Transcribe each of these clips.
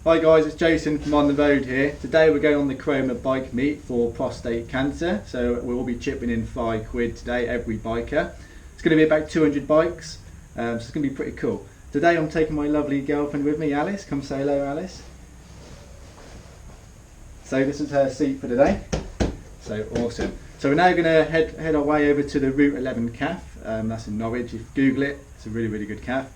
Hi guys, it's Jason from On The Road here. Today we're going on the Cromer bike meet for prostate cancer. So we'll be chipping in £5 today, every biker. It's going to be about 200 bikes, so it's going to be pretty cool. Today I'm taking my lovely girlfriend with me, Alice. Come say hello, Alice. So this is her seat for today. So awesome. So we're now going to head our way over to the Route 11 calf. That's in Norwich. If you Google it, it's a really good calf.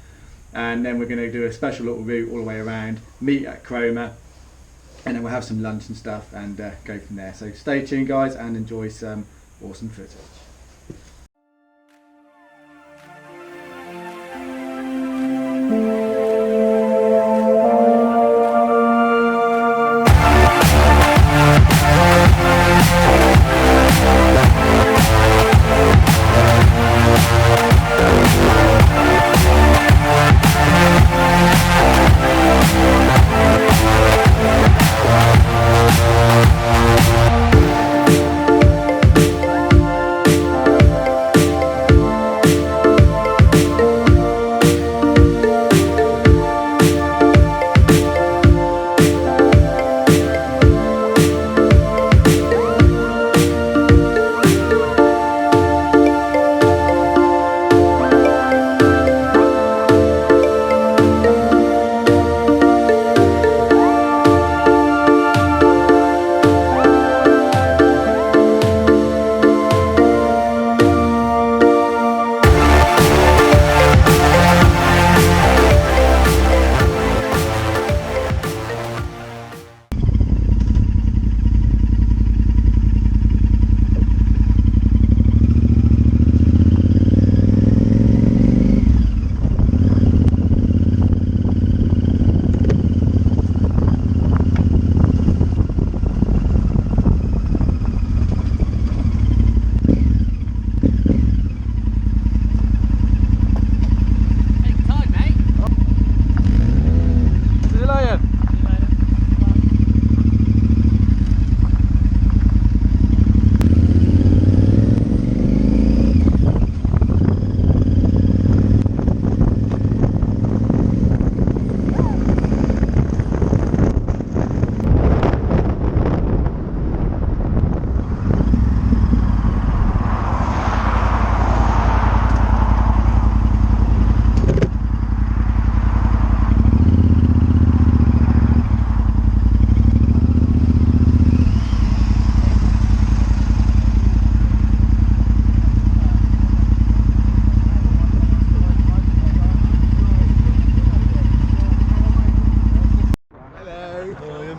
And then we're going to do a special little route all the way around, meet at Cromer, and then we'll have some lunch and stuff and go from there. So stay tuned guys and enjoy some awesome footage.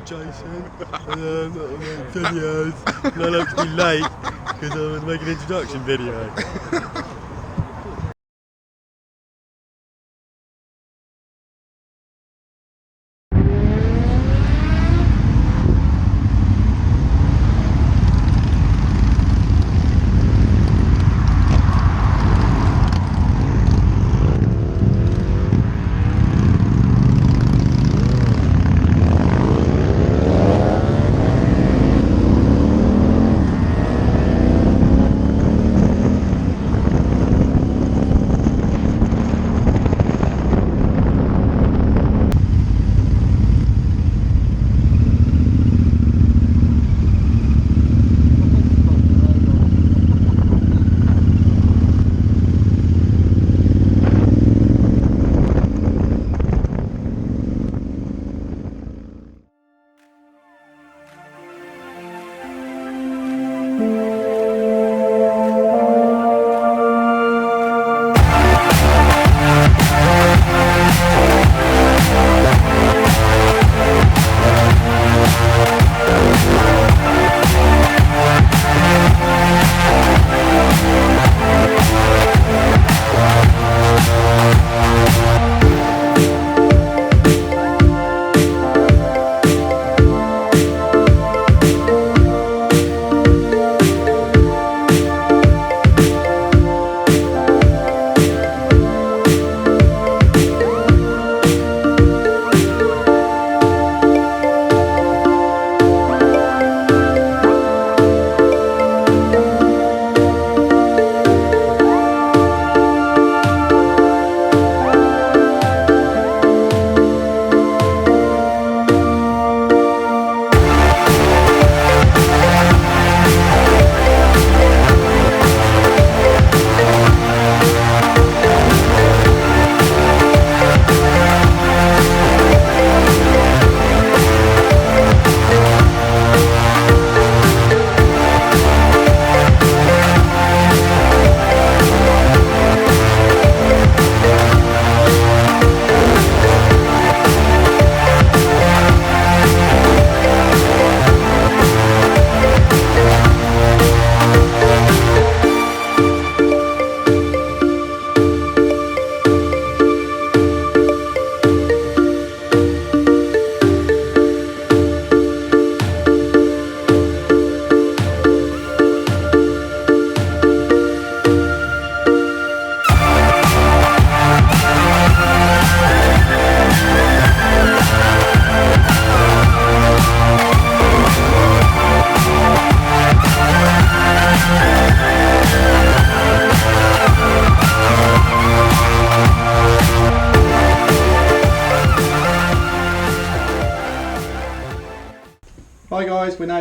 Jason, and videos, and I love to be late because I'm going to make an introduction video.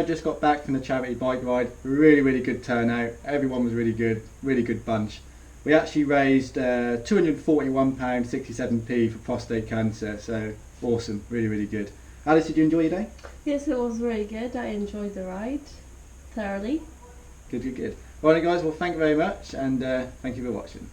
just got back from the charity bike ride. Really good turnout. Everyone was really good bunch. We actually raised £241.67p for prostate cancer, so awesome, really good. Alice, did you enjoy your day? Yes, it was very good. I enjoyed the ride thoroughly. Good. Alright guys, well thank you very much, and thank you for watching.